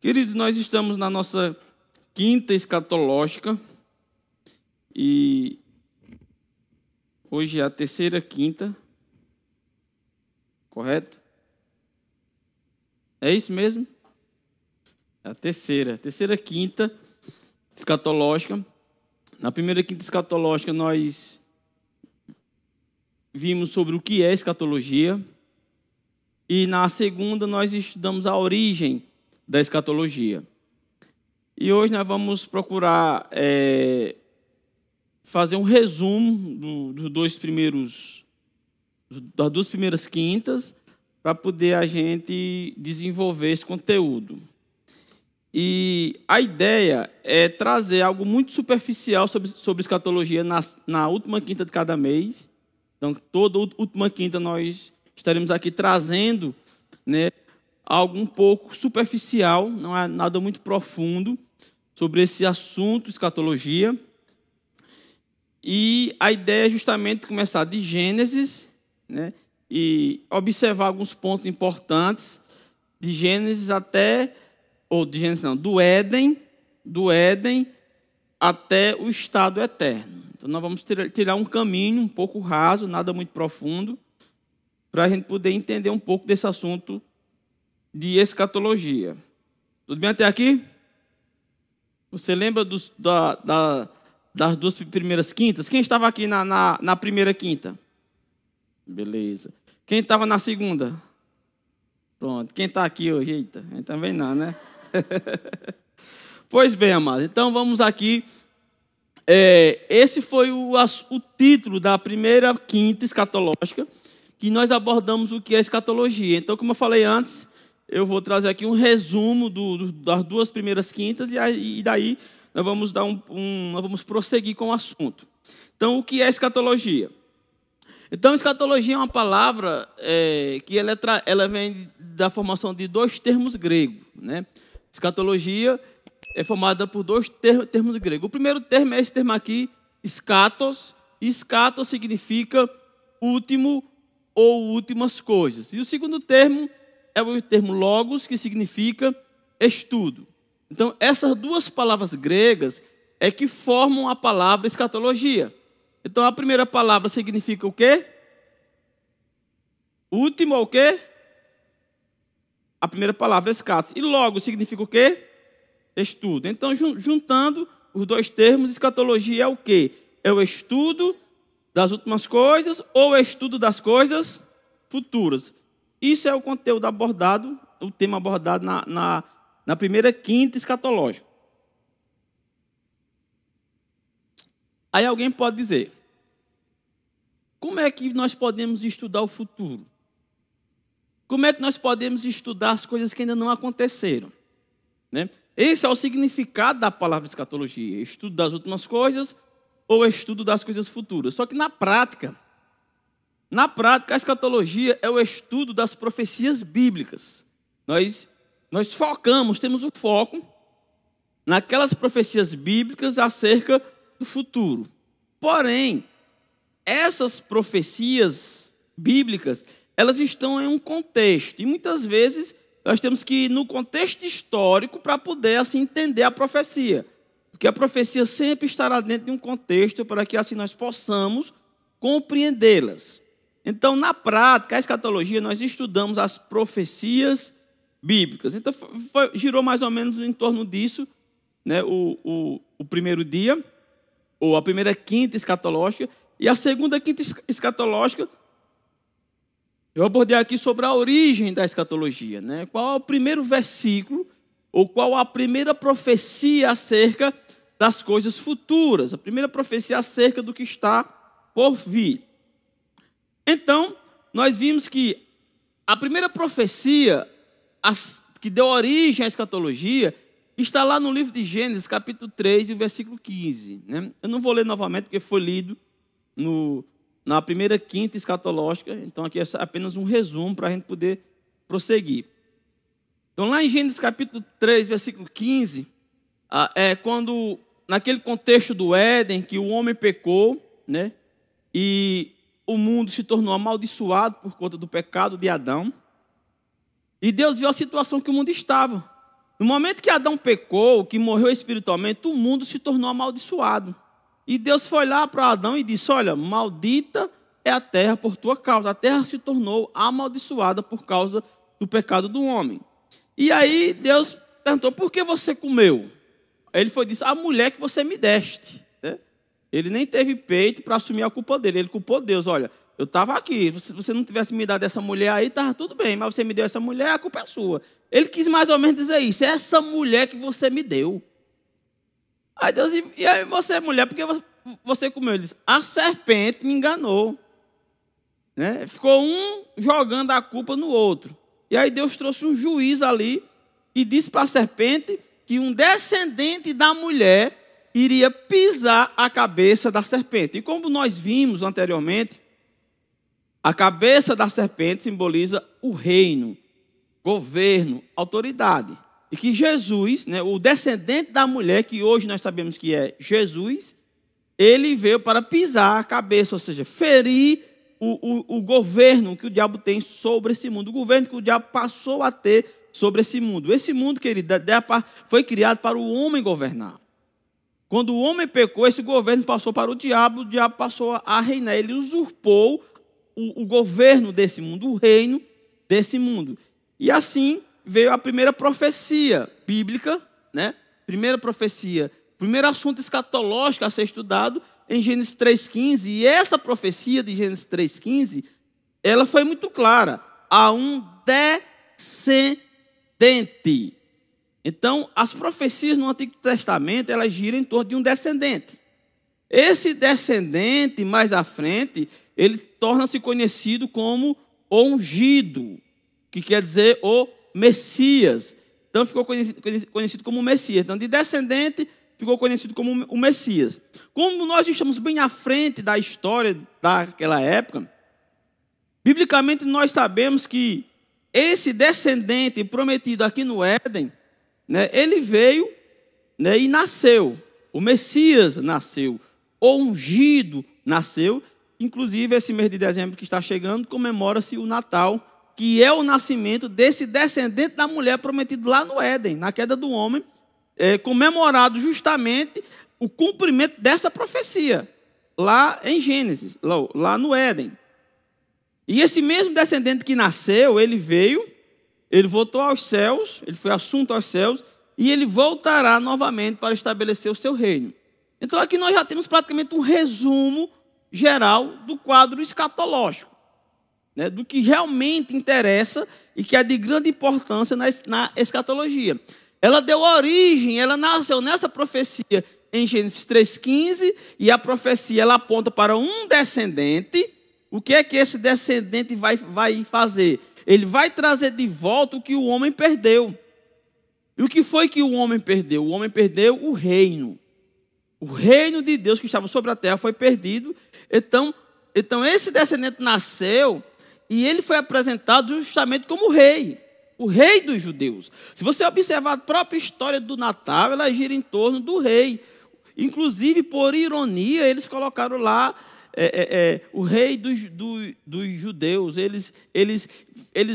Queridos, nós estamos na nossa quinta escatológica e hoje é a terceira quinta, correto? É isso mesmo? É a terceira quinta escatológica. Na primeira quinta escatológica nós vimos sobre o que é escatologia e na segunda nós estudamos a origem da escatologia. E hoje nós vamos procurar fazer um resumo das duas primeiras quintas para poder a gente desenvolver esse conteúdo. E a ideia é trazer algo muito superficial sobre escatologia na última quinta de cada mês. Então, toda última quinta nós estaremos aqui trazendo, né, algo um pouco superficial, não é nada muito profundo sobre esse assunto, escatologia. E a ideia é justamente começar de Gênesis, né, e observar alguns pontos importantes de Gênesis do Éden até o estado eterno. Então, nós vamos tirar um caminho um pouco raso, nada muito profundo, para a gente poder entender um pouco desse assunto de escatologia. Tudo bem até aqui? Você lembra das duas primeiras quintas? Quem estava aqui na primeira quinta? Beleza. Quem estava na segunda? Pronto. Quem está aqui hoje? Eita, a gente também não, né? Pois bem, amados. Então, vamos aqui. Esse foi o título da primeira quinta escatológica, que nós abordamos o que é escatologia. Então, como eu falei antes, eu vou trazer aqui um resumo das duas primeiras quintas e daí nós vamos nós vamos prosseguir com o assunto. Então, o que é escatologia? Então, escatologia é uma palavra que ela vem da formação de dois termos gregos, né? Escatologia é formada por dois termos gregos. O primeiro termo é esse termo aqui, skatos. E skatos significa último ou últimas coisas. E o segundo termo é o termo logos, que significa estudo. Então, essas duas palavras gregas é que formam a palavra escatologia. Então, a primeira palavra significa o quê? Último ou o quê? A primeira palavra é escatos. E logos significa o quê? Estudo. Então, juntando os dois termos, escatologia é o quê? É o estudo das últimas coisas ou o estudo das coisas futuras. Isso é o conteúdo abordado, o tema abordado na primeira quinta escatológica. Aí alguém pode dizer, como é que nós podemos estudar o futuro? Como é que nós podemos estudar as coisas que ainda não aconteceram? Né? Esse é o significado da palavra escatologia, estudo das últimas coisas ou estudo das coisas futuras. Só que na prática, a escatologia é o estudo das profecias bíblicas. Nós focamos, temos o foco naquelas profecias bíblicas acerca do futuro. Porém, essas profecias bíblicas, elas estão em um contexto. E muitas vezes nós temos que ir no contexto histórico para poder assim entender a profecia. Porque a profecia sempre estará dentro de um contexto para que assim nós possamos compreendê-las. Então, na prática, a escatologia, nós estudamos as profecias bíblicas. Então, girou mais ou menos em torno disso, né, o primeiro dia, ou a primeira quinta escatológica, e a segunda quinta escatológica, eu abordei aqui sobre a origem da escatologia, né? Qual é o primeiro versículo, ou qual a primeira profecia acerca das coisas futuras, a primeira profecia acerca do que está por vir. Então, nós vimos que a primeira profecia que deu origem à escatologia está lá no livro de Gênesis, capítulo 3, e o versículo 15. Né? Eu não vou ler novamente, porque foi lido na primeira quinta escatológica. Então, aqui é apenas um resumo para a gente poder prosseguir. Então, lá em Gênesis, capítulo 3, versículo 15, é quando, naquele contexto do Éden, que o homem pecou, né? E o mundo se tornou amaldiçoado por conta do pecado de Adão. E Deus viu a situação que o mundo estava. No momento que Adão pecou, que morreu espiritualmente, o mundo se tornou amaldiçoado. E Deus foi lá para Adão e disse: olha, maldita é a terra por tua causa. A terra se tornou amaldiçoada por causa do pecado do homem. E aí Deus perguntou: por que você comeu? Aí ele foi e disse: a mulher que você me deste. Ele nem teve peito para assumir a culpa dele. Ele culpou Deus: olha, eu estava aqui, se você não tivesse me dado essa mulher aí, estava tudo bem, mas você me deu essa mulher, a culpa é sua. Ele quis mais ou menos dizer isso: é essa mulher que você me deu. Aí Deus: e aí você, mulher, por que você comeu? Ele disse: a serpente me enganou. Né? Ficou um jogando a culpa no outro. E aí Deus trouxe um juiz ali e disse para a serpente que um descendente da mulher iria pisar a cabeça da serpente. E como nós vimos anteriormente, a cabeça da serpente simboliza o reino, governo, autoridade. E que Jesus, né, o descendente da mulher, que hoje nós sabemos que é Jesus, ele veio para pisar a cabeça, ou seja, ferir o governo que o diabo tem sobre esse mundo, o governo que o diabo passou a ter sobre esse mundo. Esse mundo, querido, foi criado para o homem governar. Quando o homem pecou, esse governo passou para o diabo passou a reinar. Ele usurpou o governo desse mundo, o reino desse mundo. E assim veio a primeira profecia bíblica, né? Primeira profecia, primeiro assunto escatológico a ser estudado em Gênesis 3,15. E essa profecia de Gênesis 3,15, ela foi muito clara: há um descendente. Então, as profecias no Antigo Testamento, elas giram em torno de um descendente. Esse descendente, mais à frente, ele torna-se conhecido como ungido, que quer dizer o Messias. Então, ficou conhecido como Messias. Então, de descendente, ficou conhecido como o Messias. Como nós estamos bem à frente da história daquela época, biblicamente nós sabemos que esse descendente prometido aqui no Éden, né, ele veio, né, e nasceu. O Messias nasceu. O ungido nasceu. Inclusive, esse mês de dezembro que está chegando, comemora-se o Natal, que é o nascimento desse descendente da mulher prometido lá no Éden, na queda do homem, comemorado justamente o cumprimento dessa profecia, lá em Gênesis, lá no Éden. E esse mesmo descendente que nasceu, ele veio, ele voltou aos céus, ele foi assunto aos céus, e ele voltará novamente para estabelecer o seu reino. Então aqui nós já temos praticamente um resumo geral do quadro escatológico, né, do que realmente interessa e que é de grande importância na escatologia. Ela deu origem, ela nasceu nessa profecia em Gênesis 3,15, e a profecia ela aponta para um descendente. O que é que esse descendente vai fazer? Ele vai trazer de volta o que o homem perdeu. E o que foi que o homem perdeu? O homem perdeu o reino. O reino de Deus que estava sobre a terra foi perdido. Então esse descendente nasceu e ele foi apresentado justamente como rei. O rei dos judeus. Se você observar a própria história do Natal, ela gira em torno do rei. Inclusive, por ironia, eles colocaram lá o rei dos judeus. Eles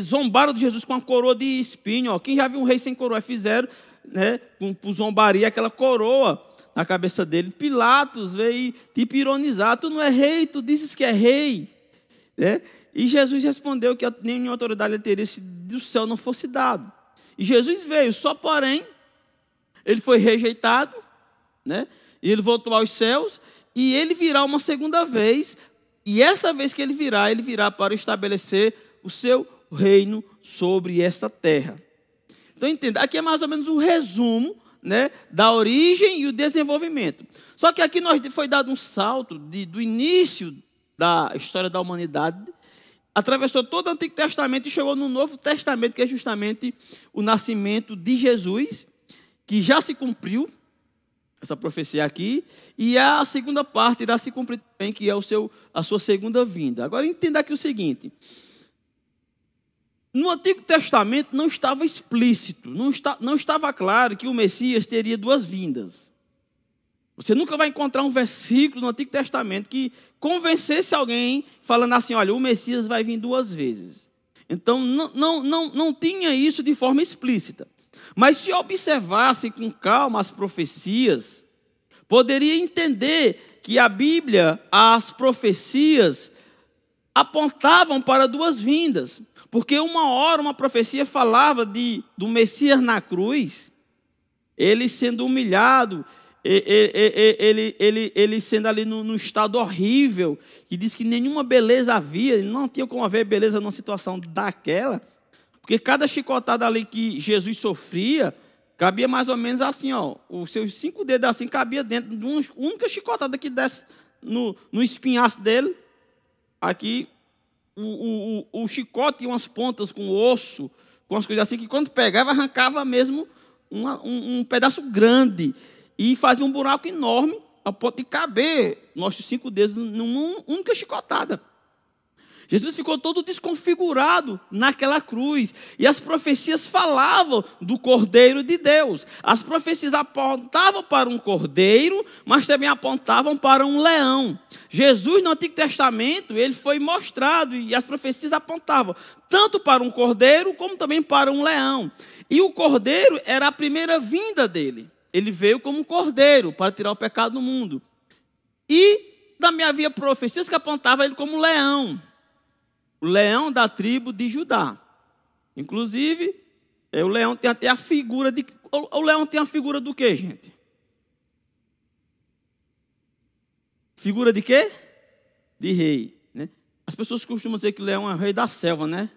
zombaram de Jesus com uma coroa de espinho. Ó. Quem já viu um rei sem coroa? Fizeram, né, por zombaria aquela coroa na cabeça dele. Pilatos veio tipo ironizar: tu não é rei, tu dizes que é rei. Né? E Jesus respondeu que nenhuma autoridade lhe teria se do céu não fosse dado. E Jesus veio, só porém, ele foi rejeitado, né? E ele voltou aos céus, e ele virá uma segunda vez, e essa vez que ele virá para estabelecer o seu reino sobre esta terra. Então entenda, aqui é mais ou menos um resumo, né, da origem e o desenvolvimento. Só que aqui foi dado um salto do início da história da humanidade, atravessou todo o Antigo Testamento e chegou no Novo Testamento, que é justamente o nascimento de Jesus, que já se cumpriu, essa profecia aqui, e a segunda parte irá se cumprir também, que é a sua segunda vinda. Agora entenda aqui o seguinte: no Antigo Testamento não estava explícito, não estava claro que o Messias teria duas vindas. Você nunca vai encontrar um versículo no Antigo Testamento que convencesse alguém falando assim: olha, o Messias vai vir duas vezes. Então não tinha isso de forma explícita. Mas se observasse com calma as profecias, poderia entender que a Bíblia, as profecias, apontavam para duas vindas. Porque uma hora uma profecia falava do Messias na cruz, ele sendo humilhado, ele sendo ali no estado horrível, que diz que nenhuma beleza havia, não tinha como haver beleza numa situação daquela, porque cada chicotada ali que Jesus sofria, cabia mais ou menos assim, ó, os seus 5 dedos assim, cabia dentro de uma única chicotada que desce no espinhaço dele. Aqui, o chicote tinha umas pontas com osso, com as coisas assim, que quando pegava, arrancava mesmo um pedaço grande e fazia um buraco enorme a ponto de caber nossos 5 dedos numa única chicotada. Jesus ficou todo desconfigurado naquela cruz. E as profecias falavam do Cordeiro de Deus. As profecias apontavam para um cordeiro, mas também apontavam para um leão. Jesus, no Antigo Testamento, ele foi mostrado e as profecias apontavam tanto para um cordeiro como também para um leão. E o cordeiro era a primeira vinda dele. Ele veio como um cordeiro para tirar o pecado do mundo. E também havia profecias que apontavam ele como leão. O leão da tribo de Judá. Inclusive, o leão tem até a figura de... O leão tem a figura do quê, gente? Figura de quê? De rei, né? As pessoas costumam dizer que o leão é o rei da selva, né?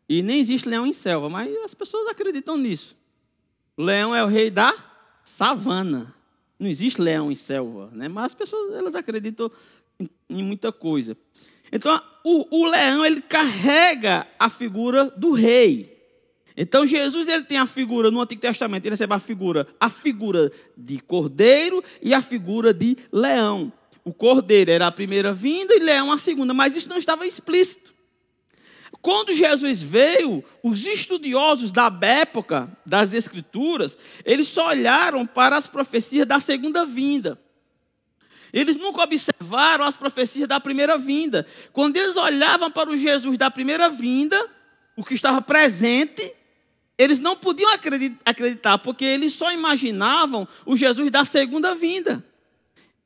E nem existe leão em selva, mas as pessoas acreditam nisso. O leão é o rei da savana. Não existe leão em selva, né? Mas as pessoas elas acreditam em muita coisa. Então, o leão, ele carrega a figura do rei. Então, Jesus, ele tem a figura, no Antigo Testamento, ele recebe a figura de cordeiro e a figura de leão. O cordeiro era a primeira vinda e leão a segunda, mas isso não estava explícito. Quando Jesus veio, os estudiosos da época das Escrituras, eles só olharam para as profecias da segunda vinda. Eles nunca observaram as profecias da primeira vinda. Quando eles olhavam para o Jesus da primeira vinda, o que estava presente, eles não podiam acreditar, porque eles só imaginavam o Jesus da segunda vinda.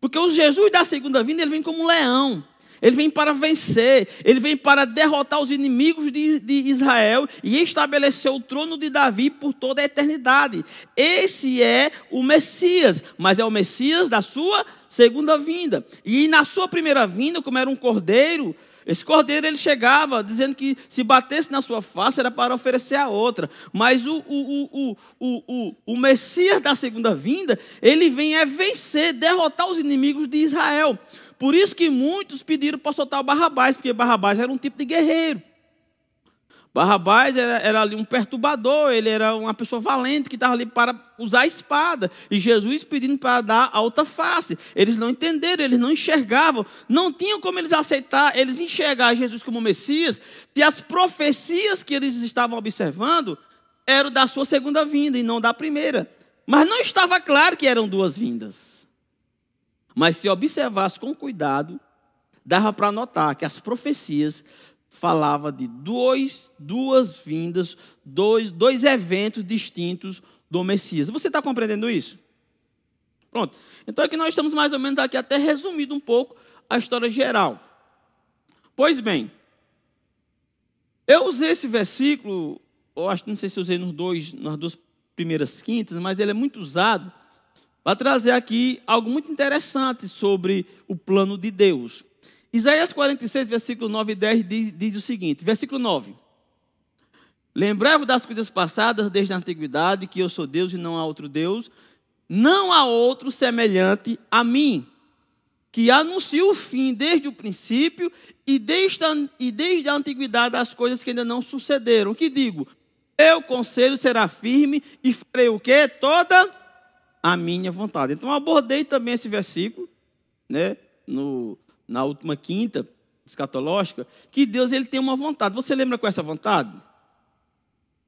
Porque o Jesus da segunda vinda, ele vem como um leão. Ele vem para vencer, ele vem para derrotar os inimigos de Israel e estabelecer o trono de Davi por toda a eternidade. Esse é o Messias, mas é o Messias da sua segunda vinda. E na sua primeira vinda, como era um cordeiro, esse cordeiro ele chegava dizendo que se batesse na sua face era para oferecer a outra. Mas o Messias da segunda vinda, ele vem vencer, derrotar os inimigos de Israel. Por isso que muitos pediram para soltar o Barrabás, porque Barrabás era um tipo de guerreiro. Barrabás era ali um perturbador, ele era uma pessoa valente que estava ali para usar a espada. E Jesus pedindo para dar a outra face. Eles não entenderam, eles não enxergavam. Não tinham como eles aceitar, eles enxergar Jesus como Messias, se as profecias que eles estavam observando eram da sua segunda vinda e não da primeira. Mas não estava claro que eram duas vindas. Mas se observasse com cuidado, dava para notar que as profecias falavam de duas vindas, dois eventos distintos do Messias. Você está compreendendo isso? Pronto. Então aqui nós estamos mais ou menos aqui até resumido um pouco a história geral. Pois bem, eu usei esse versículo, eu acho que não sei se usei nas duas primeiras quintas, mas ele é muito usado para trazer aqui algo muito interessante sobre o plano de Deus. Isaías 46, versículo 9 e 10 diz o seguinte, versículo 9. Lembrai-vos das coisas passadas desde a antiguidade, que eu sou Deus e não há outro Deus, não há outro semelhante a mim, que anuncio o fim desde o princípio e desde a antiguidade as coisas que ainda não sucederam. Que digo, meu conselho será firme e farei o quê? Toda a minha vontade. Então, eu abordei também esse versículo, né, na última quinta escatológica, que Deus ele tem uma vontade. Você lembra com essa vontade?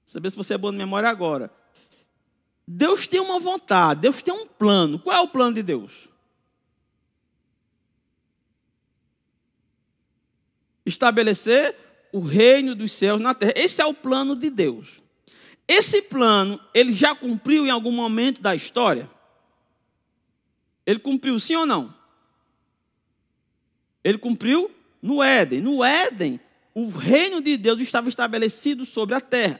Saber se você é bom de memória agora. Deus tem uma vontade, Deus tem um plano. Qual é o plano de Deus? Estabelecer o reino dos céus na terra. Esse é o plano de Deus. esse plano, ele já cumpriu em algum momento da história? Ele cumpriu, sim ou não? Ele cumpriu no Éden. No Éden, o reino de Deus estava estabelecido sobre a terra.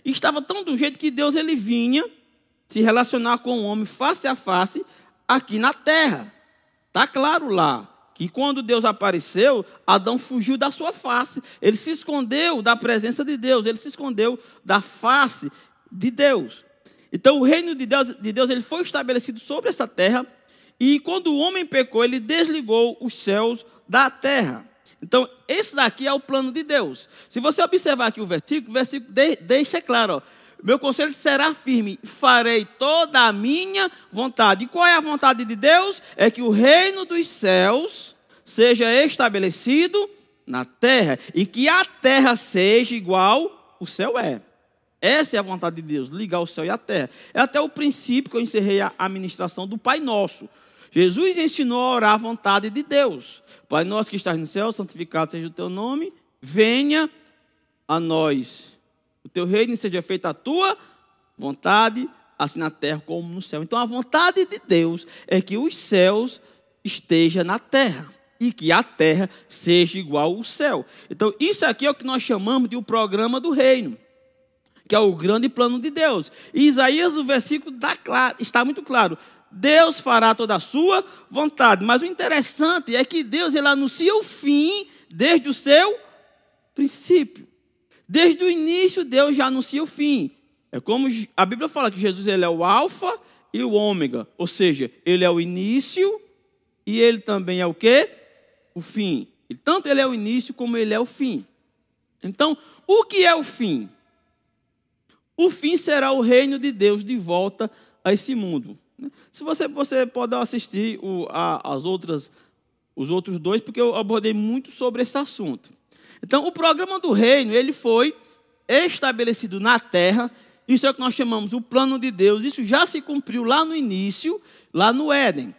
E estava tão do jeito que Deus ele vinha se relacionar com o homem face a face aqui na terra. Está claro lá que quando Deus apareceu, Adão fugiu da sua face. Ele se escondeu da presença de Deus. Ele se escondeu da face de Deus. Então o reino de Deus ele foi estabelecido sobre essa terra. E quando o homem pecou, ele desligou os céus da terra. Então esse daqui é o plano de Deus. Se você observar aqui o versículo deixa claro, ó, meu conselho será firme, farei toda a minha vontade. E qual é a vontade de Deus? É que o reino dos céus seja estabelecido na terra. E que a terra seja igual o céu é. Essa é a vontade de Deus, ligar o céu e a terra. É até o princípio que eu encerrei a ministração do Pai Nosso. Jesus ensinou a orar a vontade de Deus. Pai nosso que estás no céu, santificado seja o teu nome. Venha a nós o teu reino e seja feita a tua vontade, assim na terra como no céu. Então a vontade de Deus é que os céus estejam na terra e que a terra seja igual ao céu. Então isso aqui é o que nós chamamos de o programa do reino, que é o grande plano de Deus. E Isaías, o versículo está muito claro. Deus fará toda a sua vontade. Mas o interessante é que Deus ele anuncia o fim desde o seu princípio. Desde o início, Deus já anuncia o fim. É como a Bíblia fala que Jesus ele é o alfa e o ômega. Ou seja, ele é o início e ele também é o quê? O fim. E tanto ele é o início como ele é o fim. Então, o que é o fim? O fim será o reino de Deus de volta a esse mundo. Se você pode assistir os outros dois, porque eu abordei muito sobre esse assunto. Então, o programa do reino, ele foi estabelecido na terra. Isso é o que nós chamamos o plano de Deus. Isso já se cumpriu lá no início, lá no Éden.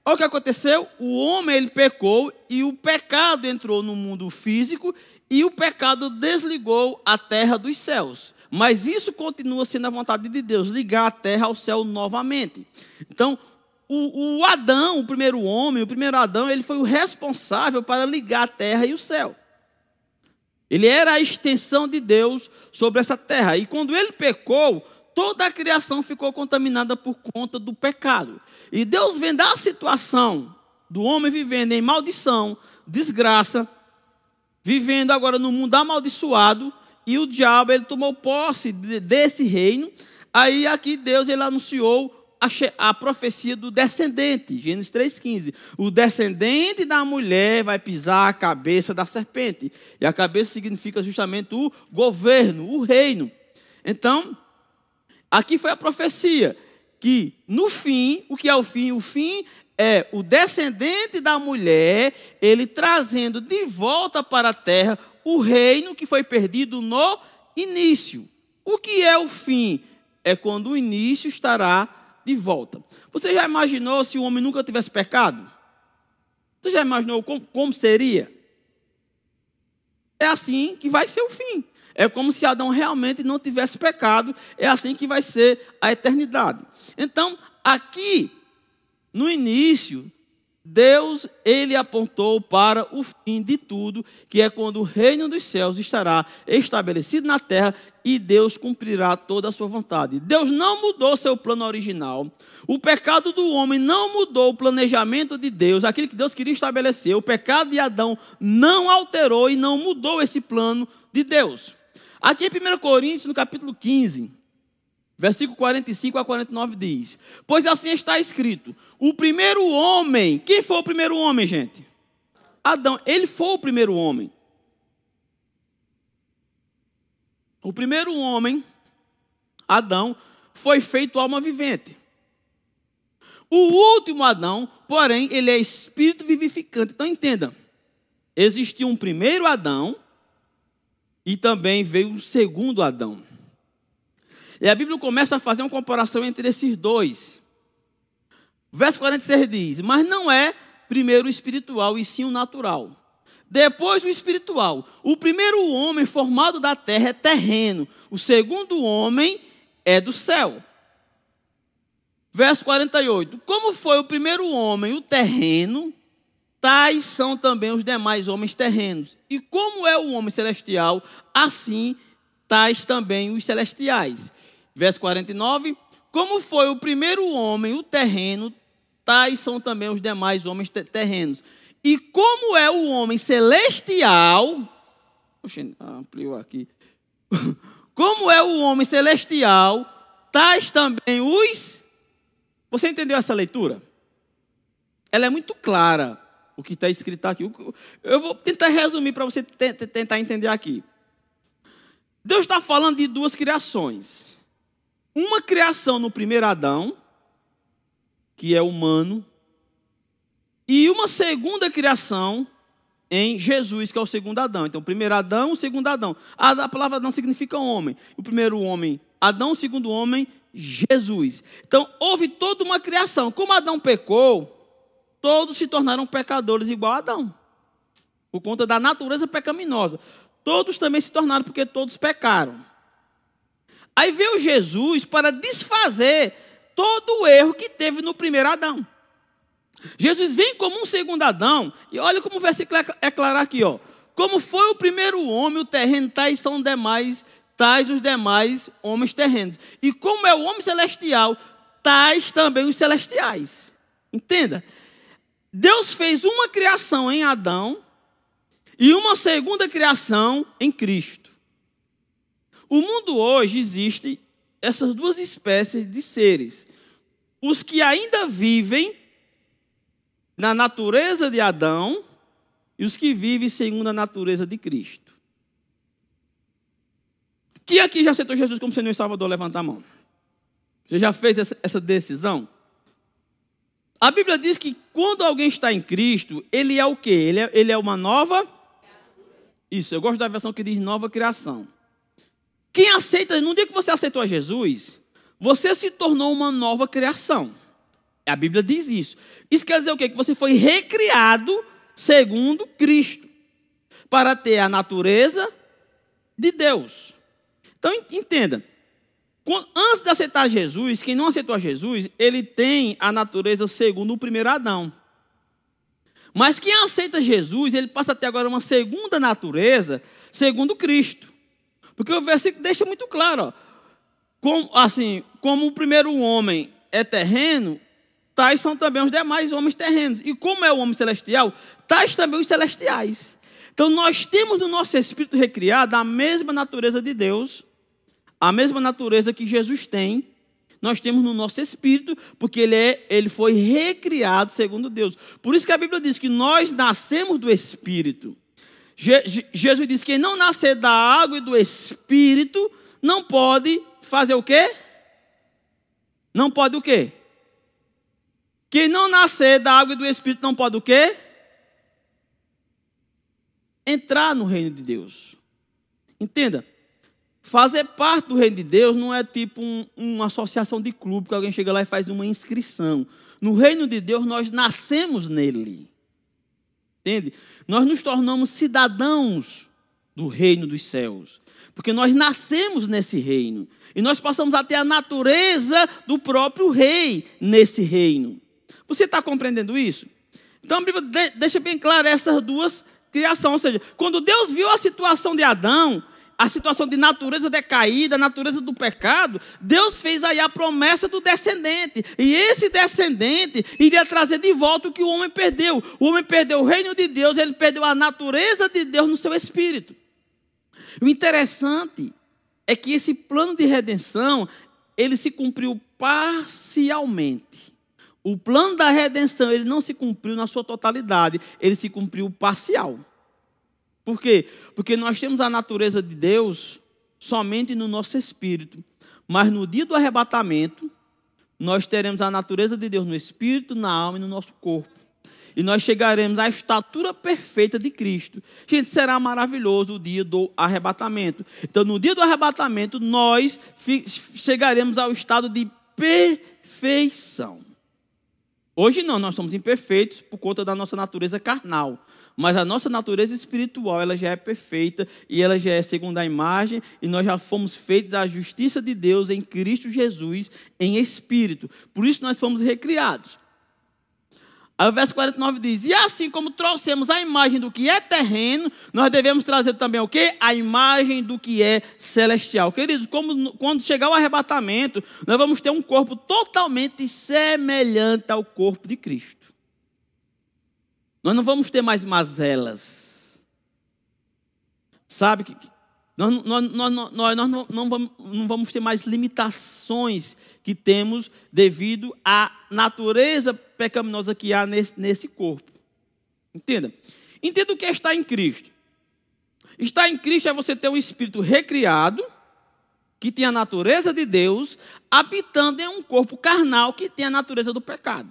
Olha o que aconteceu. O homem, ele pecou e o pecado entrou no mundo físico e o pecado desligou a terra dos céus. Mas isso continua sendo a vontade de Deus, ligar a terra ao céu novamente. Então, o Adão, o primeiro homem, o primeiro Adão, ele foi o responsável para ligar a terra e o céu. Ele era a extensão de Deus sobre essa terra. E quando ele pecou, toda a criação ficou contaminada por conta do pecado. E Deus vendo a situação do homem vivendo em maldição, desgraça, vivendo agora no mundo amaldiçoado, e o diabo ele tomou posse desse reino. Aí aqui Deus ele anunciou a profecia do descendente, Gênesis 3,15. O descendente da mulher vai pisar a cabeça da serpente. E a cabeça significa justamente o governo, o reino. Então, aqui foi a profecia, que no fim, o que é o fim? O fim é o descendente da mulher, ele trazendo de volta para a terra o reino que foi perdido no início. O que é o fim? É quando o início estará de volta. Você já imaginou se o homem nunca tivesse pecado? Você já imaginou como seria? É assim que vai ser o fim. É como se Adão realmente não tivesse pecado. É assim que vai ser a eternidade. Então, aqui, no início, Deus, ele apontou para o fim de tudo, que é quando o reino dos céus estará estabelecido na terra e Deus cumprirá toda a sua vontade. Deus não mudou seu plano original. O pecado do homem não mudou o planejamento de Deus, aquilo que Deus queria estabelecer. O pecado de Adão não alterou e não mudou esse plano de Deus. Aqui em 1 Coríntios, no capítulo 15, versículo 45 a 49 diz: pois assim está escrito, o primeiro homem, quem foi o primeiro homem, gente? Adão, ele foi o primeiro homem. O primeiro homem, Adão, foi feito alma vivente. O último Adão, porém, ele é espírito vivificante. Então entenda, existiu um primeiro Adão e também veio um segundo Adão. E a Bíblia começa a fazer uma comparação entre esses dois. Verso 46 diz: mas não é primeiro o espiritual e sim o natural. Depois o espiritual. O primeiro homem formado da terra é terreno. O segundo homem é do céu. Verso 48. Como foi o primeiro homem, o terreno, tais são também os demais homens terrenos. E como é o homem celestial, assim tais também os celestiais. Verso 49. Como foi o primeiro homem, o terreno, tais são também os demais homens terrenos. E como é o homem celestial... Oxe, ampliou aqui. Como é o homem celestial, tais também os... Você entendeu essa leitura? Ela é muito clara, o que está escrito aqui. Eu vou tentar resumir para você tentar entender aqui. Deus está falando de duas criações. Uma criação no primeiro Adão, que é humano, e uma segunda criação em Jesus, que é o segundo Adão. Então, o primeiro Adão, o segundo Adão. A palavra Adão significa homem. O primeiro homem, Adão, o segundo homem, Jesus. Então, houve toda uma criação. Como Adão pecou, todos se tornaram pecadores igual a Adão. Por conta da natureza pecaminosa. Todos também se tornaram porque todos pecaram. Aí veio Jesus para desfazer todo o erro que teve no primeiro Adão. Jesus vem como um segundo Adão, e olha como o versículo é claro aqui, ó. Como foi o primeiro homem, o terreno, tais são tais os demais homens terrenos. E como é o homem celestial, tais também os celestiais. Entenda? Deus fez uma criação em Adão e uma segunda criação em Cristo. O mundo hoje existe essas duas espécies de seres. Os que ainda vivem na natureza de Adão e os que vivem segundo a natureza de Cristo. Quem aqui já aceitou Jesus como Senhor e Salvador? Levanta a mão. Você já fez essa decisão? A Bíblia diz que quando alguém está em Cristo, ele é o quê? Ele é uma nova... Isso, eu gosto da versão que diz nova criação. Quem aceita, no dia que você aceitou a Jesus, você se tornou uma nova criação. A Bíblia diz isso. Isso quer dizer o quê? Que você foi recriado segundo Cristo, para ter a natureza de Deus. Então, entenda. Antes de aceitar Jesus, quem não aceitou a Jesus, ele tem a natureza segundo o primeiro Adão. Mas quem aceita Jesus, ele passa a ter agora uma segunda natureza segundo Cristo. Porque o versículo deixa muito claro, ó, como o primeiro homem é terreno, tais são também os demais homens terrenos. E como é o homem celestial, tais também os celestiais. Então nós temos no nosso espírito recriado a mesma natureza de Deus, a mesma natureza que Jesus tem, nós temos no nosso espírito, porque ele foi recriado segundo Deus. Por isso que a Bíblia diz que nós nascemos do Espírito. Jesus disse que quem não nascer da água e do Espírito não pode fazer o quê? Não pode o quê? Quem não nascer da água e do Espírito não pode o quê? Entrar no reino de Deus. Entenda, fazer parte do reino de Deus não é tipo uma associação de clube que alguém chega lá e faz uma inscrição. No reino de Deus nós nascemos nele. Entende? Nós nos tornamos cidadãos do reino dos céus. Porque nós nascemos nesse reino. E nós passamos a ter a natureza do próprio rei nesse reino. Você está compreendendo isso? Então a Bíblia deixa bem claro essas duas criações. Ou seja, quando Deus viu a situação de Adão, a situação de natureza decaída, a natureza do pecado, Deus fez aí a promessa do descendente. E esse descendente iria trazer de volta o que o homem perdeu. O homem perdeu o reino de Deus, ele perdeu a natureza de Deus no seu espírito. O interessante é que esse plano de redenção, ele se cumpriu parcialmente. O plano da redenção, ele não se cumpriu na sua totalidade, ele se cumpriu parcial. Por quê? Porque nós temos a natureza de Deus somente no nosso espírito. Mas no dia do arrebatamento, nós teremos a natureza de Deus no espírito, na alma e no nosso corpo. E nós chegaremos à estatura perfeita de Cristo. Gente, será maravilhoso o dia do arrebatamento. Então, no dia do arrebatamento, nós chegaremos ao estado de perfeição. Hoje não, nós somos imperfeitos por conta da nossa natureza carnal. Mas a nossa natureza espiritual, ela já é perfeita e ela já é segundo a imagem, e nós já fomos feitos à justiça de Deus em Cristo Jesus, em espírito. Por isso nós fomos recriados. Aí o verso 49 diz: e assim como trouxemos a imagem do que é terreno, nós devemos trazer também o quê? A imagem do que é celestial. Queridos, quando chegar o arrebatamento, nós vamos ter um corpo totalmente semelhante ao corpo de Cristo. Nós não vamos ter mais mazelas. Sabe? Nós não vamos ter mais limitações que temos devido à natureza pecaminosa que há nesse corpo. Entenda? Entenda o que é estar em Cristo. Estar em Cristo é você ter um espírito recriado, que tem a natureza de Deus, habitando em um corpo carnal que tem a natureza do pecado.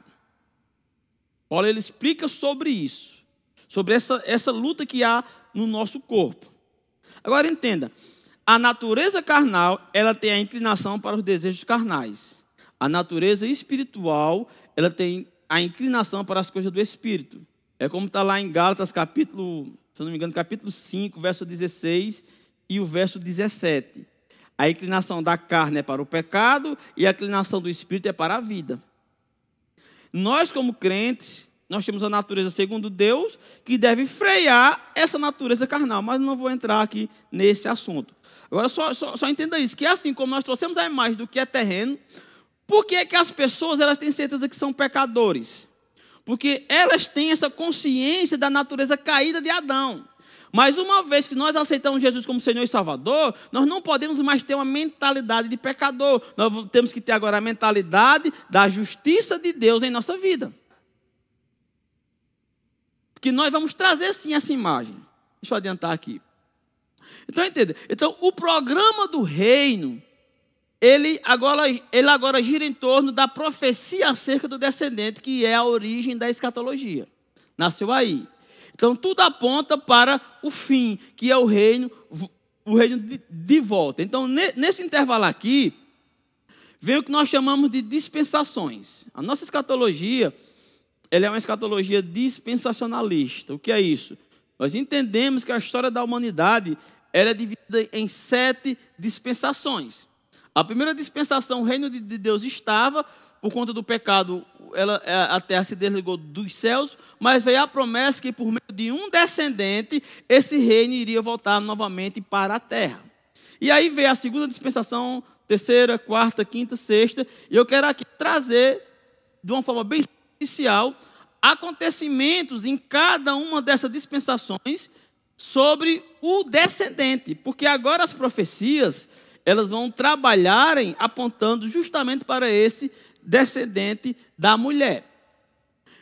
Olha, ele explica sobre isso, sobre essa luta que há no nosso corpo. Agora entenda, a natureza carnal, ela tem a inclinação para os desejos carnais. A natureza espiritual, ela tem a inclinação para as coisas do Espírito. É como está lá em Gálatas, capítulo, se eu não me engano, capítulo 5, verso 16 e o verso 17. A inclinação da carne é para o pecado e a inclinação do Espírito é para a vida. Nós, como crentes, nós temos a natureza segundo Deus, que deve frear essa natureza carnal, mas não vou entrar aqui nesse assunto. Agora, só entenda isso, que assim como nós trouxemos a imagem do que é terreno, por que é que as pessoas elas têm certeza que são pecadores? Porque elas têm essa consciência da natureza caída de Adão. Mas uma vez que nós aceitamos Jesus como Senhor e Salvador, nós não podemos mais ter uma mentalidade de pecador. Nós temos que ter agora a mentalidade da justiça de Deus em nossa vida. Porque nós vamos trazer sim essa imagem. Deixa eu adiantar aqui. Então, entenda. Então, o programa do reino, ele agora gira em torno da profecia acerca do descendente, que é a origem da escatologia. Nasceu aí. Então, tudo aponta para o fim, que é o reino de volta. Então, nesse intervalo aqui, vem o que nós chamamos de dispensações. A nossa escatologia, ela é uma escatologia dispensacionalista. O que é isso? Nós entendemos que a história da humanidade ela é dividida em 7 dispensações. A primeira dispensação, o reino de Deus estava, por conta do pecado, a terra se desligou dos céus, mas veio a promessa que por meio de um descendente, esse reino iria voltar novamente para a terra. E aí veio a segunda dispensação, terceira, quarta, quinta, sexta, e eu quero aqui trazer, de uma forma bem especial, acontecimentos em cada uma dessas dispensações sobre o descendente, porque agora as profecias, elas vão trabalharem apontando justamente para esse descendente da mulher.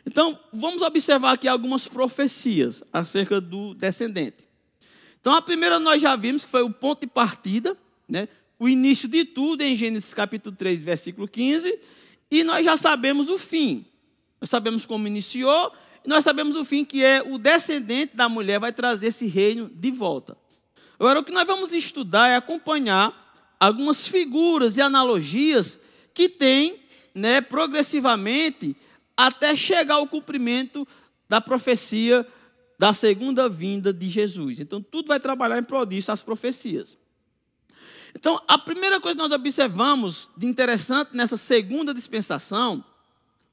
Então, vamos observar aqui algumas profecias acerca do descendente. Então, a primeira nós já vimos que foi o ponto de partida, né? O início de tudo em Gênesis capítulo 3, versículo 15, e nós já sabemos o fim. Nós sabemos como iniciou, e nós sabemos o fim, que é o descendente da mulher vai trazer esse reino de volta. Agora, o que nós vamos estudar é acompanhar algumas figuras e analogias que têm, né, progressivamente, até chegar ao cumprimento da profecia da segunda vinda de Jesus. Então, tudo vai trabalhar em prol disso, as profecias. Então, a primeira coisa que nós observamos de interessante nessa segunda dispensação,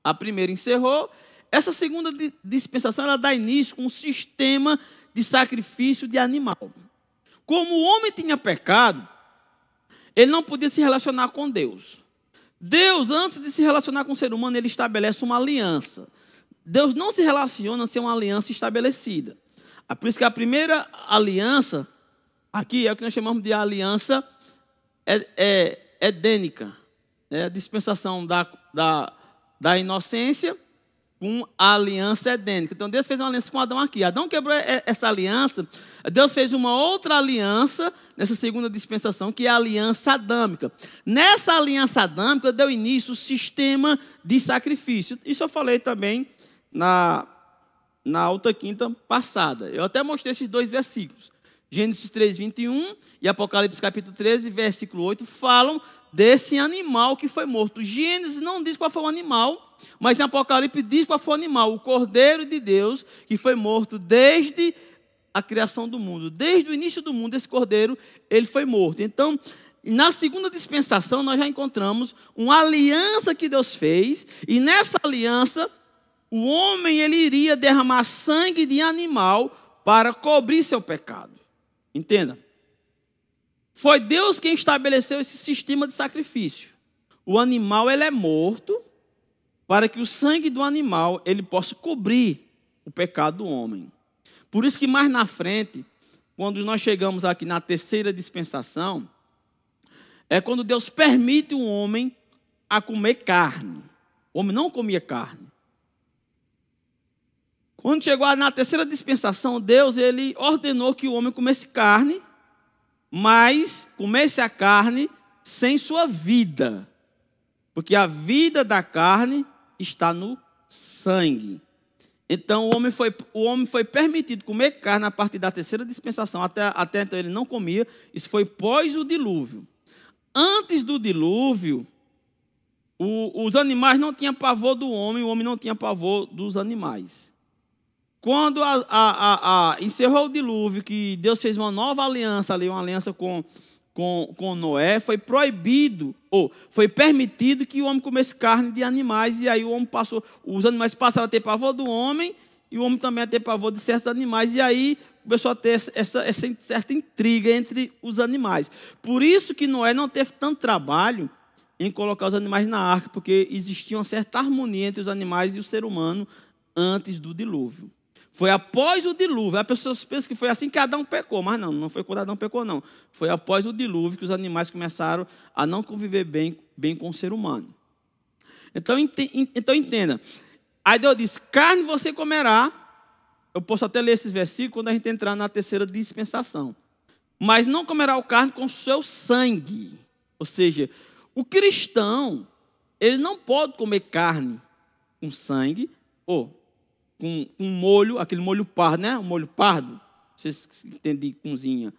a primeira encerrou, essa segunda dispensação ela dá início com um sistema de sacrifício de animal. Como o homem tinha pecado, ele não podia se relacionar com Deus. Deus, antes de se relacionar com o ser humano, ele estabelece uma aliança. Deus não se relaciona sem uma aliança estabelecida. É por isso que a primeira aliança, aqui é o que nós chamamos de aliança edênica. A dispensação da inocência com a aliança edênica. Então, Deus fez uma aliança com Adão aqui. Adão quebrou essa aliança. Deus fez uma outra aliança nessa segunda dispensação, que é a aliança adâmica. Nessa aliança adâmica, deu início o sistema de sacrifício. Isso eu falei também na outra quinta passada. Eu até mostrei esses 2 versículos. Gênesis 3, 21 e Apocalipse capítulo 13, versículo 8, falam desse animal que foi morto. Gênesis não diz qual foi o animal, mas em Apocalipse diz qual foi o animal, o Cordeiro de Deus, que foi morto desde a criação do mundo. Desde o início do mundo, esse Cordeiro, ele foi morto. Então, na segunda dispensação, nós já encontramos uma aliança que Deus fez, e nessa aliança, o homem ele iria derramar sangue de animal para cobrir seu pecado. Entenda? Foi Deus quem estabeleceu esse sistema de sacrifício. O animal ele é morto para que o sangue do animal ele possa cobrir o pecado do homem. Por isso que mais na frente, quando nós chegamos aqui na terceira dispensação, é quando Deus permite o homem a comer carne. O homem não comia carne. Quando chegou na terceira dispensação, Deus ele ordenou que o homem comesse carne, mas comesse a carne sem sua vida. Porque a vida da carne está no sangue. Então o homem foi permitido comer carne a partir da terceira dispensação. Até então ele não comia. Isso foi pós o dilúvio. Antes do dilúvio, os animais não tinham pavor do homem, o homem não tinha pavor dos animais. Quando encerrou o dilúvio, que Deus fez uma nova aliança ali, uma aliança com Noé, foi proibido, ou foi permitido que o homem comesse carne de animais, e aí os animais passaram a ter pavor do homem, e o homem também a ter pavor de certos animais, e aí começou a ter essa certa intriga entre os animais. Por isso que Noé não teve tanto trabalho em colocar os animais na arca, porque existia uma certa harmonia entre os animais e o ser humano antes do dilúvio. Foi após o dilúvio. As pessoas pensam que foi assim que Adão pecou, mas não foi quando Adão pecou, não. Foi após o dilúvio que os animais começaram a não conviver bem com o ser humano. Então entenda. Aí Deus disse, carne você comerá. Eu posso até ler esses versículos quando a gente entrar na terceira dispensação. Mas não comerá o carne com seu sangue. Ou seja, o cristão, ele não pode comer carne com sangue, ou com molho, aquele molho pardo, né? O molho pardo, vocês entendem de cozinha.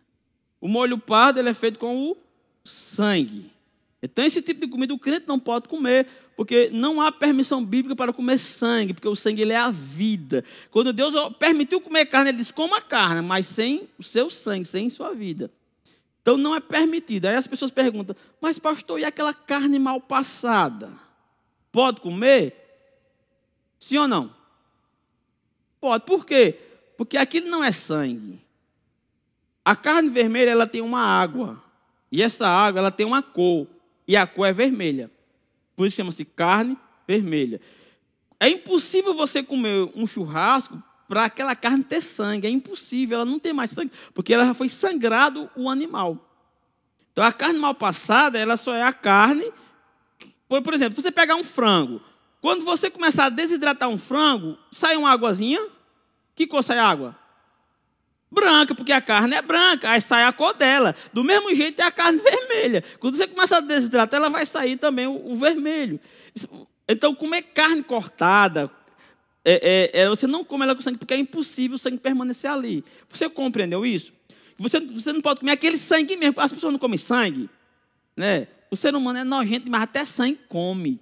O molho pardo ele é feito com o sangue. Então, esse tipo de comida o crente não pode comer, porque não há permissão bíblica para comer sangue, porque o sangue ele é a vida. Quando Deus permitiu comer carne, ele disse, coma carne, mas sem o seu sangue, sem sua vida. Então, não é permitido. Aí as pessoas perguntam, mas pastor, e aquela carne mal passada? Pode comer? Sim ou não? Pode. Por quê? Porque aquilo não é sangue. A carne vermelha ela tem uma água. E essa água ela tem uma cor. E a cor é vermelha. Por isso chama-se carne vermelha. É impossível você comer um churrasco para aquela carne ter sangue. É impossível, ela não tem mais sangue. Porque ela já foi sangrado o animal. Então a carne mal passada, ela só é a carne. Por exemplo, você pegar um frango. Quando você começar a desidratar um frango, sai uma águazinha. Que cor sai a água? Branca, porque a carne é branca, aí sai a cor dela. Do mesmo jeito é a carne vermelha. Quando você começar a desidratar, ela vai sair também o vermelho. Então, comer carne cortada, você não come ela com sangue, porque é impossível o sangue permanecer ali. Você compreendeu isso? Você não pode comer aquele sangue mesmo. As pessoas não comem sangue, né? O ser humano é nojento, mas até sangue come.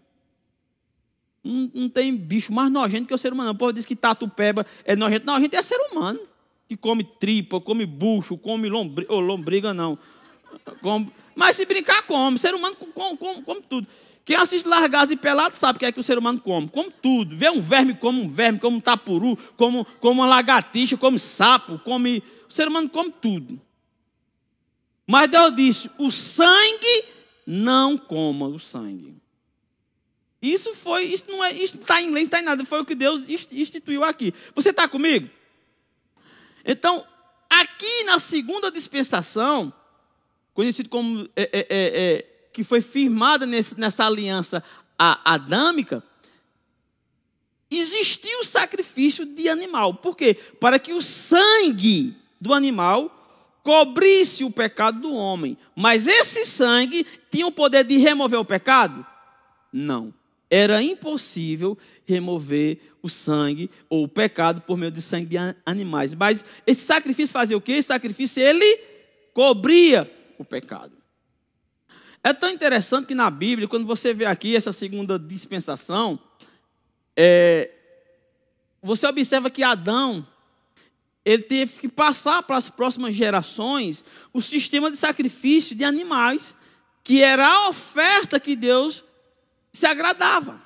Não tem bicho mais nojento que o ser humano. O povo diz que tatu-peba é nojento. Nojento é ser humano. Que come tripa, come bucho, come lombriga. Ou lombriga não. Mas se brincar, come. O ser humano come tudo. Quem assiste Largados e Pelados sabe o que é que o ser humano come. Come tudo. Vê um verme, come um tapuru, come uma lagartixa, come sapo, come... O ser humano come tudo. Mas Deus disse, o sangue, não coma o sangue. Isso não está em lei, não está em nada. Foi o que Deus instituiu aqui. Você está comigo? Então, aqui na segunda dispensação, conhecido como que foi firmada nessa aliança adâmica, existiu o sacrifício de animal. Por quê? Para que o sangue do animal cobrisse o pecado do homem. Mas esse sangue tinha o poder de remover o pecado? Não. Era impossível remover o sangue ou o pecado por meio de sangue de animais. Mas esse sacrifício fazia o quê? Esse sacrifício, ele cobria o pecado. É tão interessante que na Bíblia, quando você vê aqui essa segunda dispensação, você observa que Adão, ele teve que passar para as próximas gerações o sistema de sacrifício de animais, que era a oferta que Deus se agradava.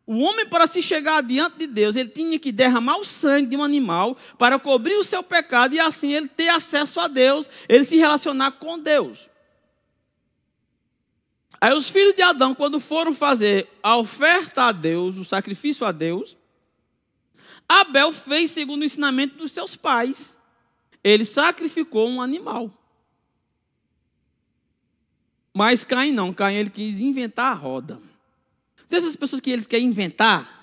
O homem, para se chegar diante de Deus, ele tinha que derramar o sangue de um animal para cobrir o seu pecado e assim ele ter acesso a Deus, ele se relacionar com Deus. Aí os filhos de Adão, quando foram fazer a oferta a Deus, o sacrifício a Deus, Abel fez segundo o ensinamento dos seus pais. Ele sacrificou um animal. Mas Caim não. Caim, ele quis inventar a roda. Dessas pessoas que eles querem inventar,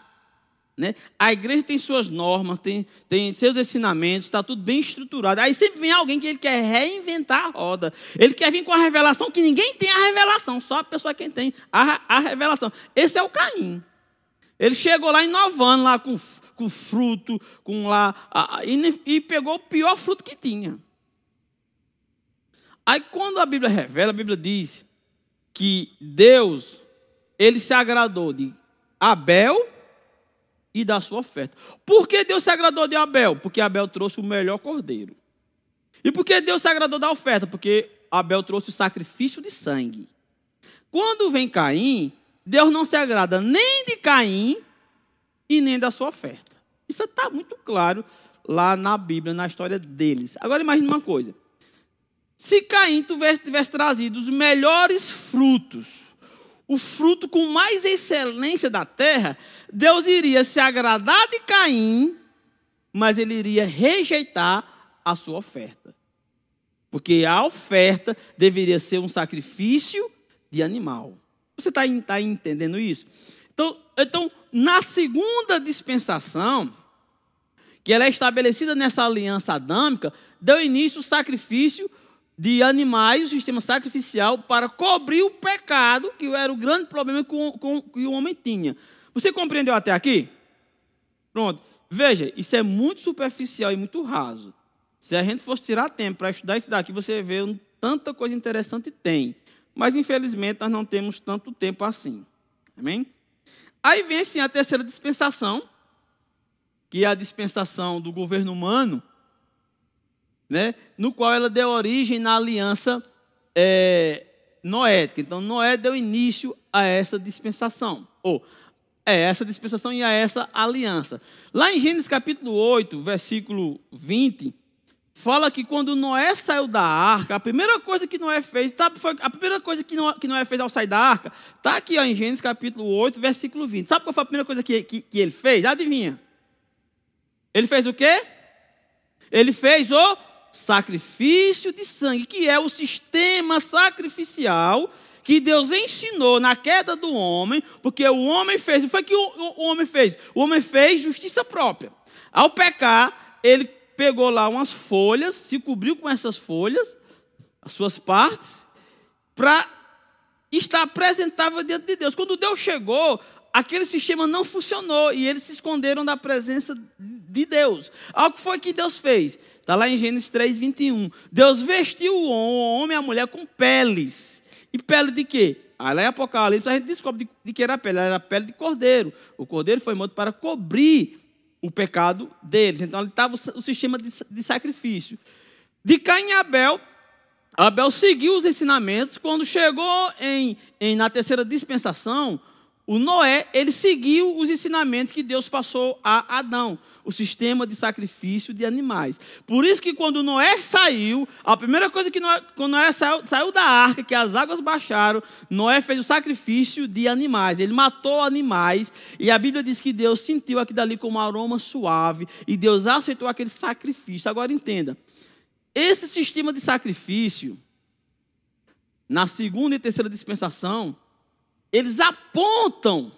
né? A igreja tem suas normas, tem seus ensinamentos, está tudo bem estruturado. Aí sempre vem alguém que ele quer reinventar a roda. Ele quer vir com a revelação que ninguém tem a revelação, só a pessoa quem tem a revelação. Esse é o Caim. Ele chegou lá inovando lá com fruto, e pegou o pior fruto que tinha. Aí quando a Bíblia revela, a Bíblia diz que Deus, ele se agradou de Abel e da sua oferta. Por que Deus se agradou de Abel? Porque Abel trouxe o melhor cordeiro. E por que Deus se agradou da oferta? Porque Abel trouxe o sacrifício de sangue. Quando vem Caim, Deus não se agrada nem de Caim e nem da sua oferta. Isso está muito claro lá na Bíblia, na história deles. Agora imagine uma coisa. Se Caim tivesse trazido os melhores frutos, o fruto com mais excelência da terra, Deus iria se agradar de Caim, mas ele iria rejeitar a sua oferta. Porque a oferta deveria ser um sacrifício de animal. Você está entendendo isso? Então, na segunda dispensação, que ela é estabelecida nessa aliança adâmica, deu início o sacrifício de animais, o sistema sacrificial, para cobrir o pecado, que era o grande problema que o homem tinha. Você compreendeu até aqui? Pronto. Veja, isso é muito superficial e muito raso. Se a gente fosse tirar tempo para estudar isso daqui, você vê tanta coisa interessante tem. Mas, infelizmente, nós não temos tanto tempo assim. Amém? Aí vem, sim, a terceira dispensação, que é a dispensação do governo humano, né, no qual ela deu origem na aliança noética. Então, Noé deu início a essa dispensação. Essa dispensação e a essa aliança. Lá em Gênesis capítulo 8, versículo 20, fala que quando Noé saiu da arca, a primeira coisa que Noé fez, sabe, foi a primeira coisa que Noé fez ao sair da arca? Está aqui ó, em Gênesis capítulo 8, versículo 20. Sabe qual foi a primeira coisa que ele fez? Adivinha? Ele fez o quê? Ele fez o sacrifício de sangue, que é o sistema sacrificial que Deus ensinou na queda do homem, porque o homem fez, foi que o homem fez? O homem fez justiça própria. Ao pecar, ele pegou lá umas folhas, se cobriu com essas folhas, as suas partes, para estar apresentável diante de Deus. Quando Deus chegou, aquele sistema não funcionou e eles se esconderam da presença de Deus. Algo foi que Deus fez. Está lá em Gênesis 3, 21. Deus vestiu o homem e a mulher com peles. E pele de quê? Lá em Apocalipse a gente descobre de que era a pele de cordeiro. O cordeiro foi morto para cobrir o pecado deles. Então ali estava o sistema de sacrifício. De Caim e Abel seguiu os ensinamentos. Quando chegou na terceira dispensação, o Noé, ele seguiu os ensinamentos que Deus passou a Adão, o sistema de sacrifício de animais. Por isso que quando Noé saiu, a primeira coisa que quando Noé saiu da arca, que as águas baixaram, Noé fez o sacrifício de animais. Ele matou animais e a Bíblia diz que Deus sentiu aquilo dali como um aroma suave e Deus aceitou aquele sacrifício. Agora entenda, esse sistema de sacrifício, na segunda e terceira dispensação, eles apontam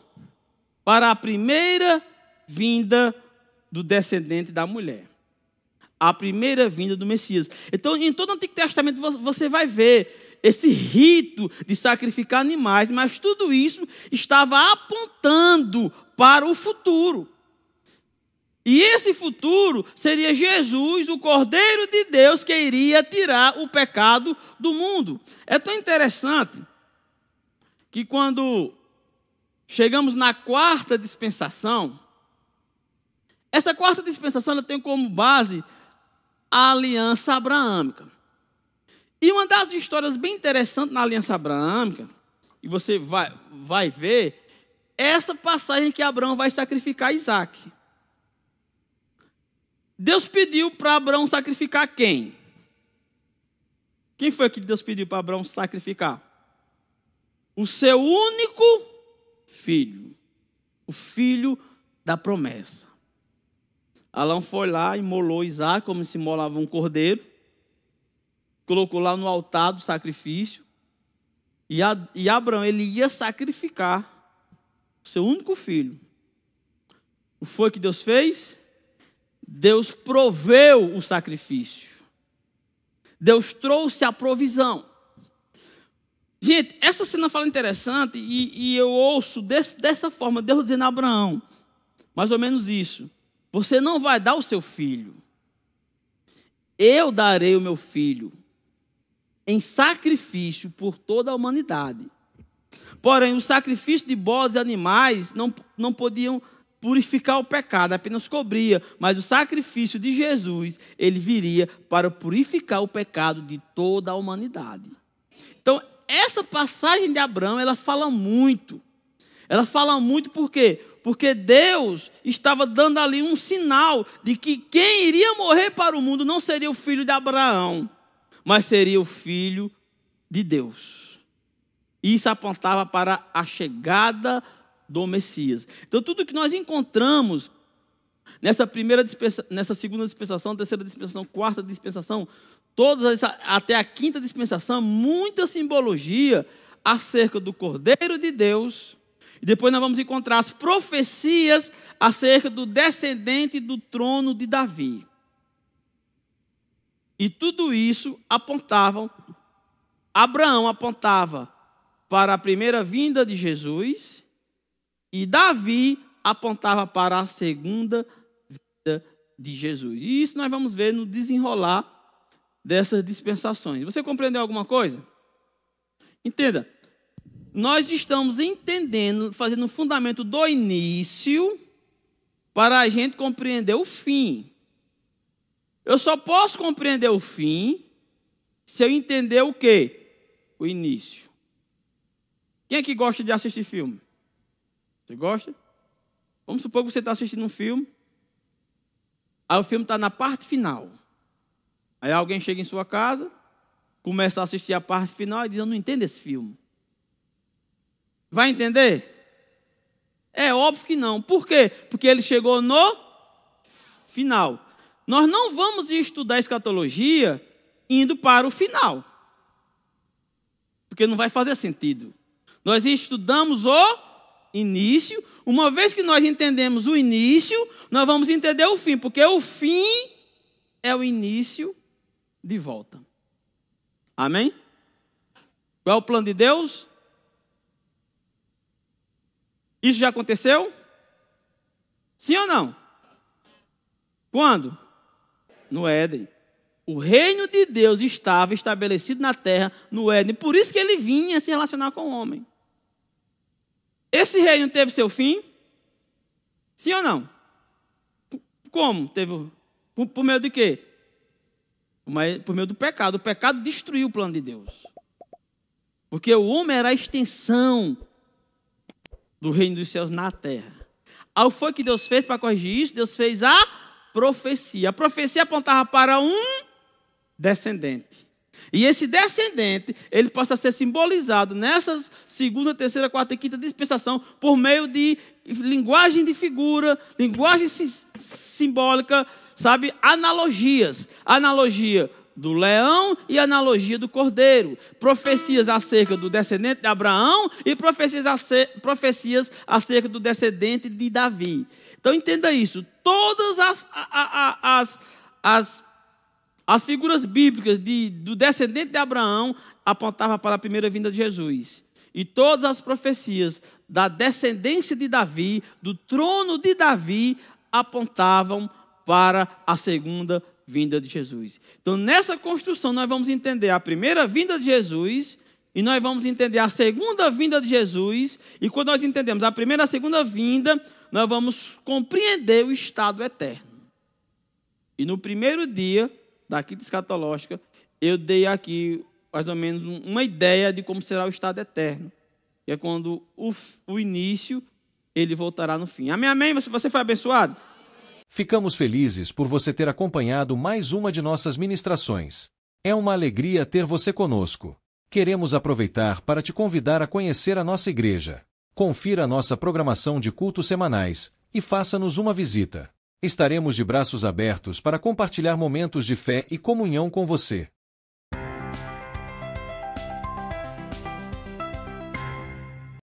para a primeira vinda do descendente da mulher. A primeira vinda do Messias. Então, em todo o Antigo Testamento, você vai ver esse rito de sacrificar animais, mas tudo isso estava apontando para o futuro. E esse futuro seria Jesus, o Cordeiro de Deus, que iria tirar o pecado do mundo. É tão interessante que quando chegamos na quarta dispensação, essa quarta dispensação ela tem como base a aliança abraâmica. E uma das histórias bem interessantes na aliança abraâmica, e você vai ver, é essa passagem que Abraão vai sacrificar Isaac. Deus pediu para Abraão sacrificar quem? Quem foi que Deus pediu para Abraão sacrificar? O seu único filho. O filho da promessa. Abraão foi lá, imolou Isaac, como se imolava um cordeiro. Colocou lá no altar do sacrifício. E Abraão, ele ia sacrificar o seu único filho. O que foi que Deus fez? Deus proveu o sacrifício. Deus trouxe a provisão. Gente, essa cena fala interessante e eu ouço dessa forma, Deus dizendo a Abraão, mais ou menos isso. Você não vai dar o seu filho. Eu darei o meu filho em sacrifício por toda a humanidade. Porém, o sacrifício de bodes e animais não podiam purificar o pecado, apenas cobria. Mas o sacrifício de Jesus, ele viria para purificar o pecado de toda a humanidade. Então, essa passagem de Abraão, ela fala muito. Ela fala muito por quê? Porque Deus estava dando ali um sinal de que quem iria morrer para o mundo não seria o filho de Abraão, mas seria o filho de Deus. Isso apontava para a chegada do Messias. Então, tudo que nós encontramos nessa segunda dispensação, terceira dispensação, quarta dispensação, todas até a quinta dispensação, muita simbologia acerca do Cordeiro de Deus. E depois nós vamos encontrar as profecias acerca do descendente do trono de Davi. E tudo isso Abraão apontava para a primeira vinda de Jesus, e Davi apontava para a segunda vinda de Jesus. E isso nós vamos ver no desenrolar dessas dispensações. Você compreendeu alguma coisa? Entenda, nós estamos entendendo, fazendo o fundamento do início para a gente compreender o fim. Eu só posso compreender o fim se eu entender o quê? O início. Quem é que gosta de assistir filme? Você gosta? Vamos supor que você está assistindo um filme, aí o filme está na parte final. Aí alguém chega em sua casa, começa a assistir a parte final e diz, eu não entendo esse filme. Vai entender? É óbvio que não. Por quê? Porque ele chegou no final. Nós não vamos estudar escatologia indo para o final. Porque não vai fazer sentido. Nós estudamos o início. Uma vez que nós entendemos o início, nós vamos entender o fim. Porque o fim é o início de volta. Amém? Qual é o plano de Deus? Isso já aconteceu? Sim ou não? Quando? No Éden. O reino de Deus estava estabelecido na terra, no Éden. Por isso que ele vinha se relacionar com o homem. Esse reino teve seu fim? Sim ou não? Como? Teve? Por meio de quê? Por meio do pecado. O pecado destruiu o plano de Deus. Porque o homem era a extensão do reino dos céus na terra. Aí foi que Deus fez para corrigir isso? Deus fez a profecia. A profecia apontava para um descendente. E esse descendente, ele possa ser simbolizado nessas segunda, terceira, quarta e quinta dispensação por meio de linguagem de figura, linguagem simbólica, sabe? Analogias. Analogia do leão e analogia do cordeiro. Profecias acerca do descendente de Abraão e profecias acerca do descendente de Davi. Então entenda isso. Todas as figuras bíblicas do descendente de Abraão apontavam para a primeira vinda de Jesus. E todas as profecias da descendência de Davi, do trono de Davi, apontavam para a segunda vinda de Jesus. Então, nessa construção, nós vamos entender a primeira vinda de Jesus E nós vamos entender a segunda vinda de Jesus. E quando nós entendemos a primeira e a segunda vinda, nós vamos compreender o estado eterno. E no primeiro dia da quinta escatológica, eu dei aqui mais ou menos uma ideia de como será o estado eterno. Que é quando o início, ele voltará no fim. Amém, amém? Você foi abençoado? Ficamos felizes por você ter acompanhado mais uma de nossas ministrações. É uma alegria ter você conosco. Queremos aproveitar para te convidar a conhecer a nossa igreja. Confira a nossa programação de cultos semanais e faça-nos uma visita. Estaremos de braços abertos para compartilhar momentos de fé e comunhão com você.